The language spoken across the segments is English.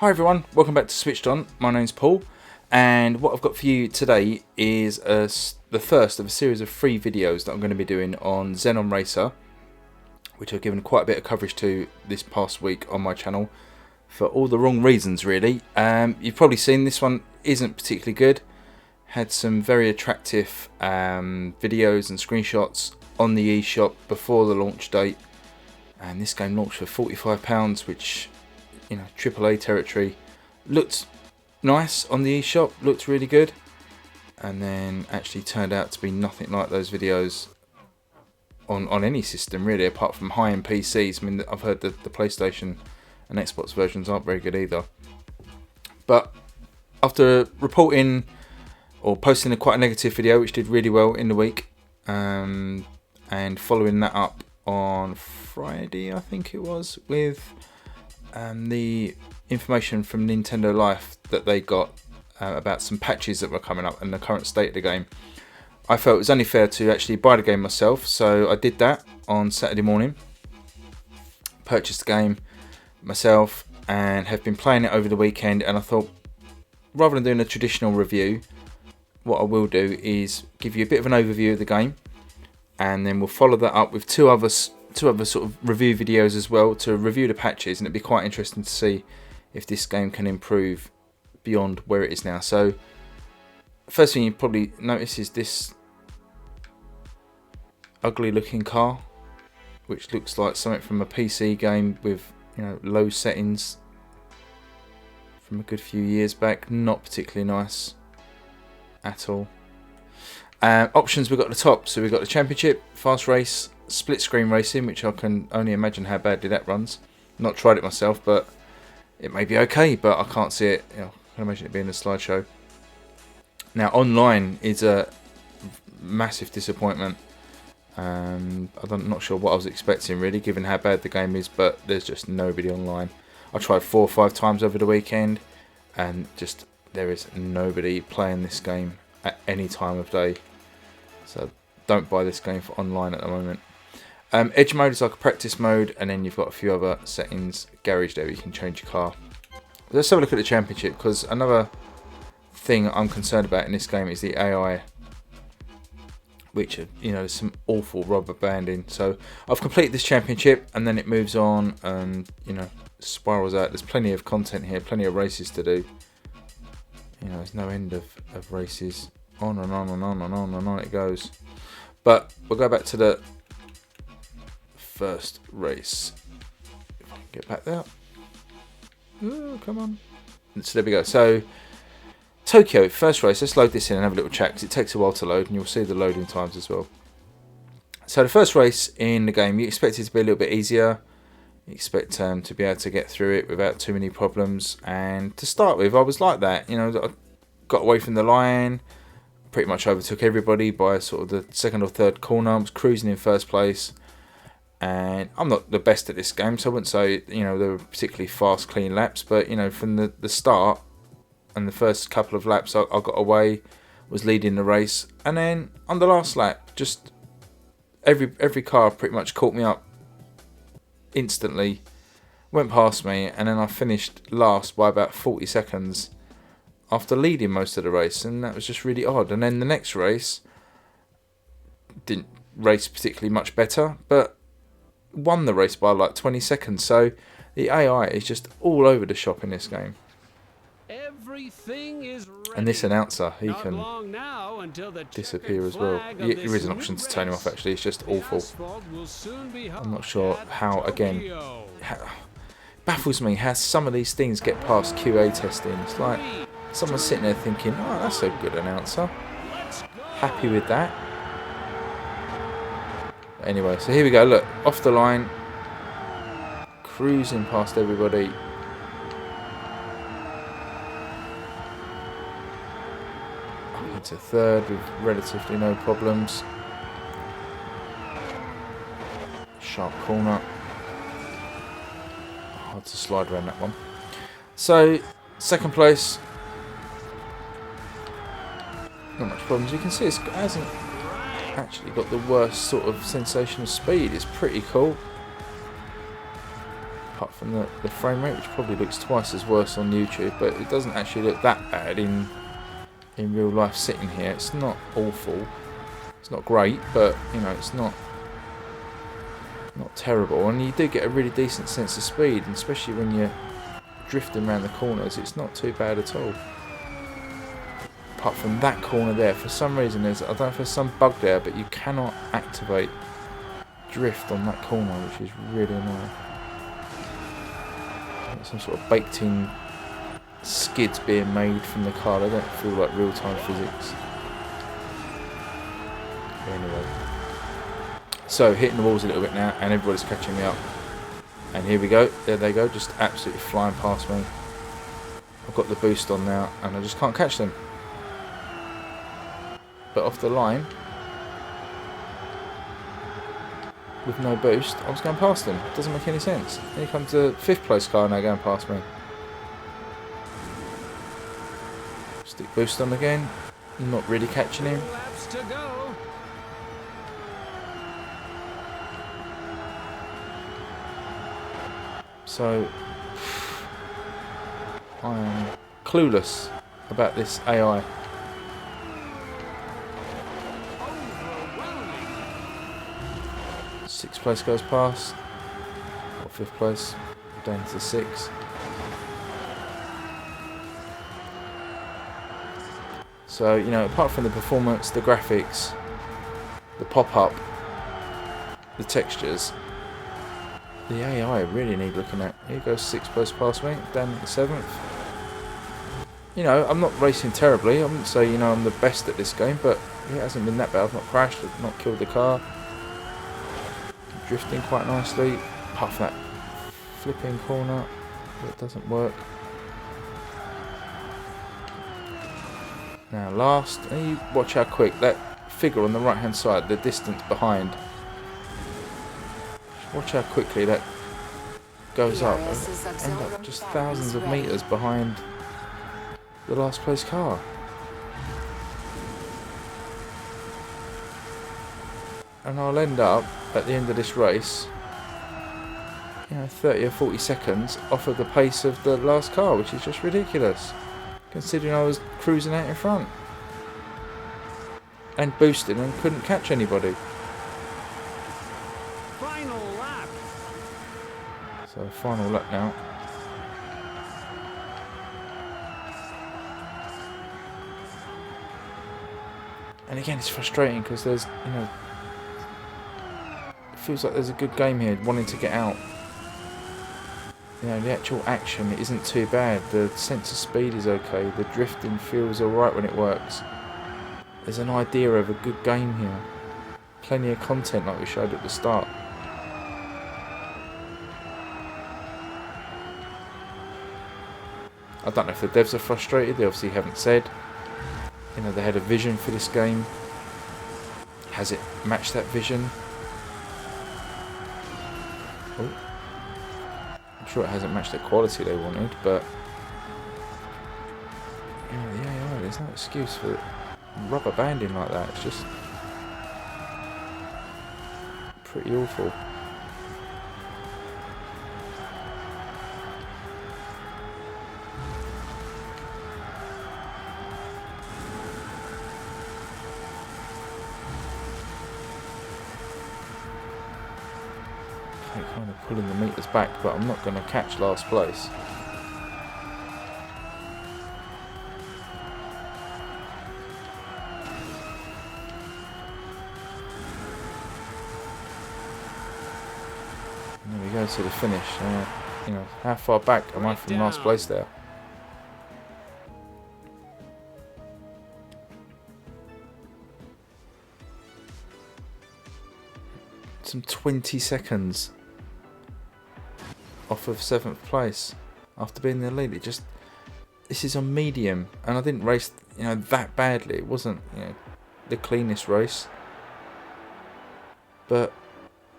Hi everyone, welcome back to SwitchedOn. My name's Paul, and what I've got for you today is the first of a series of 3 videos that I'm going to be doing on Xenon Racer, which I've given quite a bit of coverage to this past week on my channel for all the wrong reasons really. You've probably seen this one isn't particularly good. Had some very attractive videos and screenshots on the eShop before the launch date, and this game launched for £45, which, you know, AAA territory. Looked nice on the eShop, looked really good, and then actually turned out to be nothing like those videos on any system really, apart from high-end PCs. I mean, I've heard the PlayStation and Xbox versions aren't very good either. But after reporting or posting quite a negative video, which did really well in the week, and following that up on Friday, I think it was, with the information from Nintendo Life that they got about some patches that were coming up and the current state of the game, I felt it was only fair to actually buy the game myself. So I did that on Saturday morning, purchased the game myself, and have been playing it over the weekend. And I thought, rather than doing a traditional review, what I will do is give you a bit of an overview of the game, and then we'll follow that up with two other sort of review videos as well to review the patches, and it'd be quite interesting to see if this game can improve beyond where it is now. So first thing you probably notice is this ugly looking car, which looks like something from a PC game with, you know, low settings from a good few years back. Not particularly nice at all. Options we've got at the top, so we've got the Championship, Fast Race, Split Screen Racing, which I can only imagine how badly that runs. Not tried it myself, but it may be okay, but I can't see it. You know, I can imagine it being a slideshow. Now, online is a massive disappointment. I'm not sure what I was expecting really, given how bad the game is, but there's just nobody online. I tried 4 or 5 times over the weekend, and just there is nobody playing this game at any time of day. So don't buy this game for online at the moment. Edge mode is like a practice mode, and then you've got a few other settings. Garage there, you can change your car. Let's have a look at the Championship, because another thing I'm concerned about in this game is the AI, which, you know, there's some awful rubber banding. So I've completed this Championship, and then it moves on and, you know, spirals out. There's plenty of content here, plenty of races to do. You know, there's no end of races. On and on and on and on and on it goes. But we'll go back to the first race. If I can get back there. Oh, come on. So there we go. So Tokyo, first race. Let's load this in and have a little chat, because it takes a while to load, and you'll see the loading times as well. So the first race in the game, you expect it to be a little bit easier. You expect to be able to get through it without too many problems. And to start with, I was like that. You know, I got away from the line, pretty much overtook everybody by sort of the second or third corner. I was cruising in first place, and I'm not the best at this game, so I wouldn't say, you know, they were particularly fast, clean laps. But, you know, from the start and the first couple of laps, I got away, was leading the race, and then on the last lap, just every car pretty much caught me up instantly, went past me, and then I finished last by about 40 seconds after leading most of the race, and that was just really odd. And then the next race, didn't race particularly much better, but won the race by like 20 seconds. So the AI is just all over the shop in this game. Everything is ready. And this announcer, he Not can long now until the disappear as well. there There is an option to turn him off actually, it's just awful. I'm not sure how, again, baffles me how some of these things get past QA testing. It's like someone's sitting there thinking, oh, that's a good announcer. Happy with that. Anyway, so here we go, look, off the line, cruising past everybody. Up into third with relatively no problems. Sharp corner. Hard to slide around that one. So, second place. Not much problems. You can see it hasn't actually got the worst sort of sensation of speed. It's pretty cool. apart from the frame rate, which probably looks twice as worse on YouTube, but it doesn't actually look that bad in real life sitting here. It's not awful, it's not great, but you know, it's not terrible, and you do get a really decent sense of speed, and especially when you're drifting around the corners, it's not too bad at all. Apart from that corner there, for some reason I don't know if there's some bug there, but you cannot activate drift on that corner, which is really annoying. Some sort of baked in skids being made from the car. They don't feel like real-time physics. Anyway, so hitting the walls a little bit now, and everybody's catching me up. And here we go. There they go, just absolutely flying past me. I've got the boost on now, and I just can't catch them. But off the line, with no boost, I was going past them. Doesn't make any sense. Here comes the 5th place car now going past me. Stick boost on again. Not really catching him. So I am clueless about this AI. Sixth place goes past, or 5th place, down to 6. So, you know, apart from the performance, the graphics, the pop-up, the textures, the AI really need looking at. Here goes 6th place past me, down to 7th. You know, I'm not racing terribly. I wouldn't say, you know, I'm the best at this game, but it hasn't been that bad. I've not crashed, I've not killed the car. Drifting quite nicely, apart from that flipping corner that doesn't work. Now last, and you watch how quick that figure on the right hand side, the distance behind. Watch how quickly that goes up and end up just thousands of meters behind the last place car. And I'll end up at the end of this race, you know, 30 or 40 seconds off of the pace of the last car, which is just ridiculous, considering I was cruising out in front and boosting and couldn't catch anybody. Final lap. So final lap now. And again, it's frustrating because there's, you know, it feels like there's a good game here, wanting to get out. You know, the actual action isn't too bad. The sense of speed is okay. The drifting feels alright when it works. There's an idea of a good game here. Plenty of content like we showed at the start. I don't know if the devs are frustrated. They obviously haven't said. You know, they had a vision for this game. Has it matched that vision? Oh. I'm sure it hasn't matched the quality they wanted, but you know, the AI, there's no excuse for rubber banding like that. It's just pretty awful. Kind of pulling the meters back, but I'm not going to catch last place. And there we go to the finish. You know, how far back am I from last place there? Some 20 seconds off of 7th place after being in the lead. This is on medium, and I didn't race, you know, that badly. It wasn't, you know, the cleanest race, but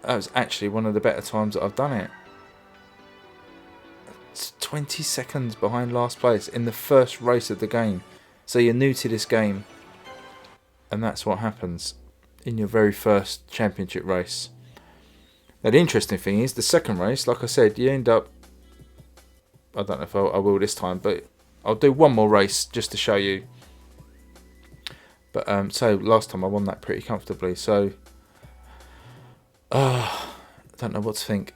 that was actually one of the better times that I've done it. It's 20 seconds behind last place in the first race of the game. So you're new to this game, and that's what happens in your very first championship race. Now the interesting thing is, the second race, like I said, you end up I don't know if I will this time, but I'll do one more race just to show you. But so last time I won that pretty comfortably, so I don't know what to think.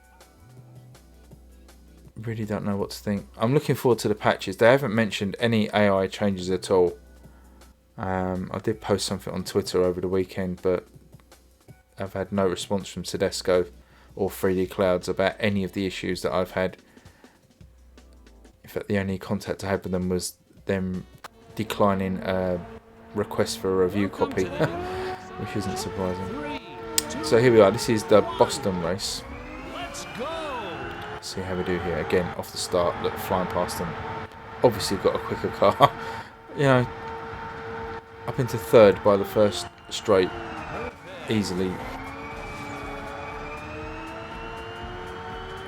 Really don't know what to think. I'm looking forward to the patches. They haven't mentioned any AI changes at all. I did post something on Twitter over the weekend, but I've had no response from Tedesco or 3D Clouds about any of the issues that I've had. In fact, the only contact I had with them was them declining a request for a review copy, which isn't surprising. So here we are. This is the Boston race. Let's see how we do here. Again, off the start, look, flying past them. Obviously got a quicker car. You know, up into third by the first straight, easily.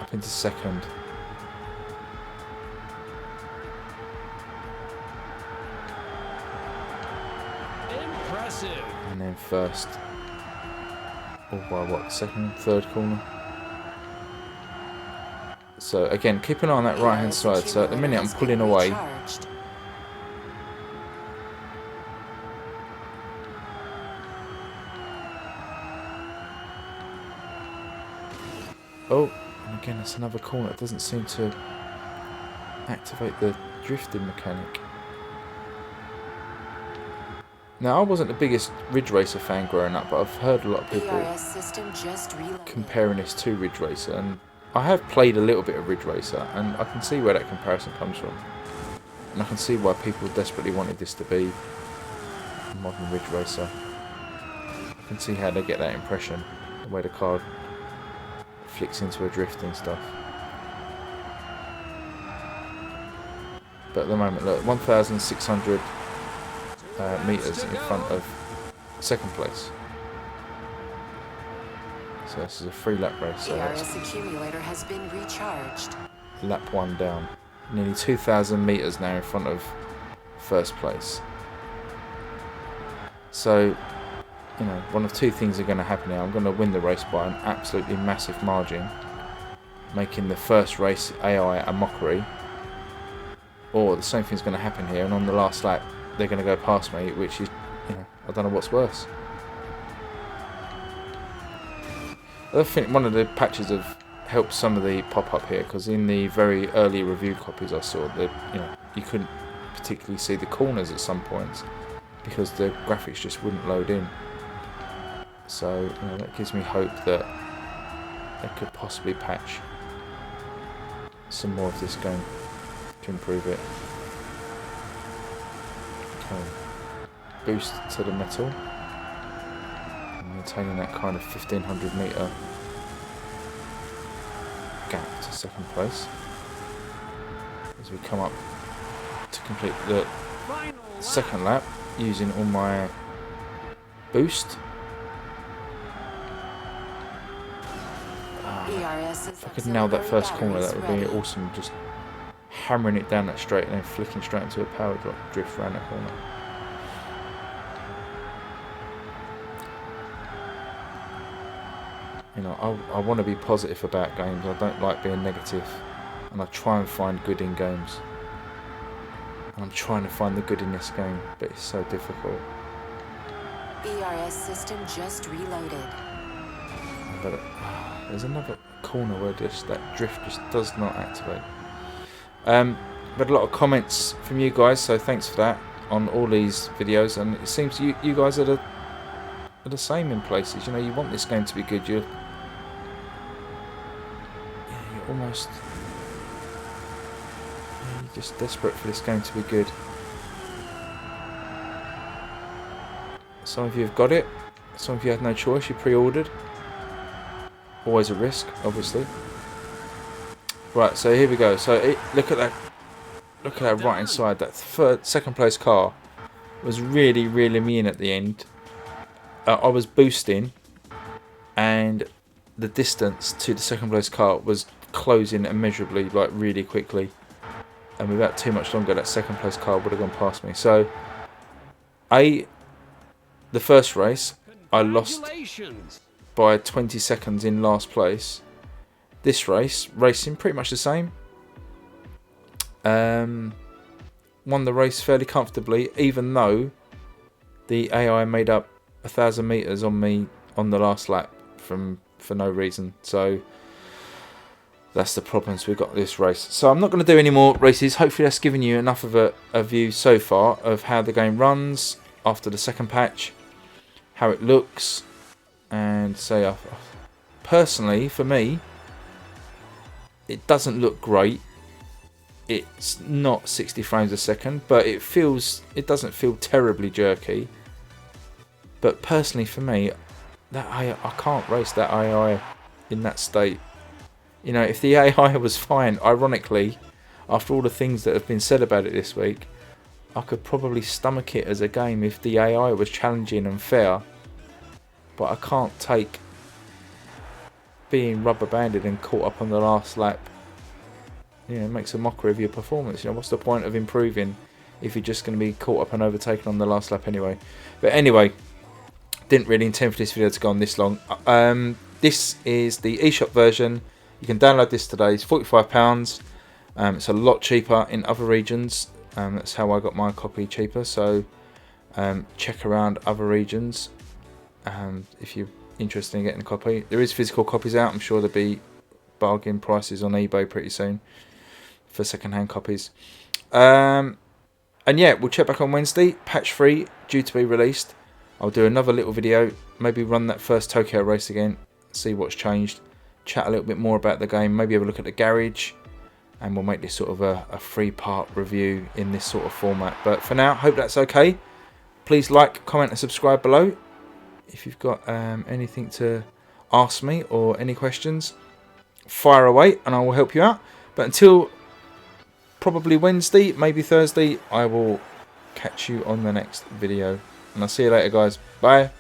Up into second. And then first. All by what, second, third corner? So again, keep an eye on that right hand side. So at the minute I'm pulling away. Oh, and again that's another corner. It doesn't seem to activate the drifting mechanic. Now, I wasn't the biggest Ridge Racer fan growing up, but I've heard a lot of people comparing this to Ridge Racer, and I have played a little bit of Ridge Racer, and I can see where that comparison comes from. And I can see why people desperately wanted this to be a modern Ridge Racer. I can see how they get that impression, the way the car flicks into a drift and stuff. But at the moment, look, 1,600 meters in front of second place. So this is a 3-lap race. So ERS accumulator has been recharged. Lap 1 down. Nearly 2,000 meters now in front of first place. So, you know, one of two things are going to happen here. I'm going to win the race by an absolutely massive margin, making the first race AI a mockery. Or the same thing's going to happen here, and on the last lap they're going to go past me, which is, you know, I don't know what's worse. I think one of the patches have helped some of the pop-up here, because in the very early review copies I saw that, you know, you couldn't particularly see the corners at some points because the graphics just wouldn't load in. So, you know, that gives me hope that they could possibly patch some more of this game to improve it. Okay. Boost to the metal, maintaining that kind of 1,500 meter gap to second place as we come up to complete the second lap using all my boost. If I could nail that first corner, that would be awesome. Just hammering it down that straight and then flicking straight into a power drop drift around that corner. You know, I want to be positive about games. I don't like being negative, and I try and find good in games. And I'm trying to find the good in this game, but it's so difficult. ERS system just reloaded. But there's another corner where just that drift just does not activate. But a lot of comments from you guys, so thanks for that on all these videos. And it seems you guys are the same in places. You know, you want this game to be good. You're almost, you're just desperate for this game to be good. Some of you have got it. Some of you had no choice. You pre-ordered. Always a risk, obviously. Right, so here we go. So look at that. Look at that right hand side. That second place car was really reeling me in at the end. I was boosting, and the distance to the second place car was closing immeasurably, like really quickly. And without too much longer, that second place car would have gone past me. So, the first race, I lost by 20 seconds in last place. This race, racing pretty much the same. won the race fairly comfortably, even though the AI made up 1,000 meters on me on the last lap for no reason. So that's the problems we've got this race. So I'm not going to do any more races. Hopefully that's given you enough of a view so far of how the game runs after the second patch, how it looks, and say personally for me, it doesn't look great. It's not 60 frames a second, but it doesn't feel terribly jerky. But personally for me, I can't race that AI in that state. You know, if the AI was fine, ironically, after all the things that have been said about it this week, I could probably stomach it as a game if the AI was challenging and fair. But I can't take being rubber banded and caught up on the last lap. You know, it makes a mockery of your performance. You know, what's the point of improving if you're just going to be caught up and overtaken on the last lap anyway? But anyway, didn't really intend for this video to go on this long. This is the eShop version. You can download this today. It's £45. It's a lot cheaper in other regions. That's how I got my copy cheaper. So check around other regions if you're interested in getting a copy. There is physical copies out. I'm sure there'll be bargain prices on eBay pretty soon for second-hand copies. And yeah, we'll check back on Wednesday. Patch 3 due to be released. I'll do another little video, maybe run that first Tokyo race again, see what's changed, chat a little bit more about the game, maybe have a look at the garage, and we'll make this sort of a 3-part review in this sort of format. But for now, hope that's okay. Please like, comment and subscribe below if you've got anything to ask me or any questions. Fire away and I will help you out. But until probably Wednesday, maybe Thursday, I will catch you on the next video. And I'll see you later, guys. Bye.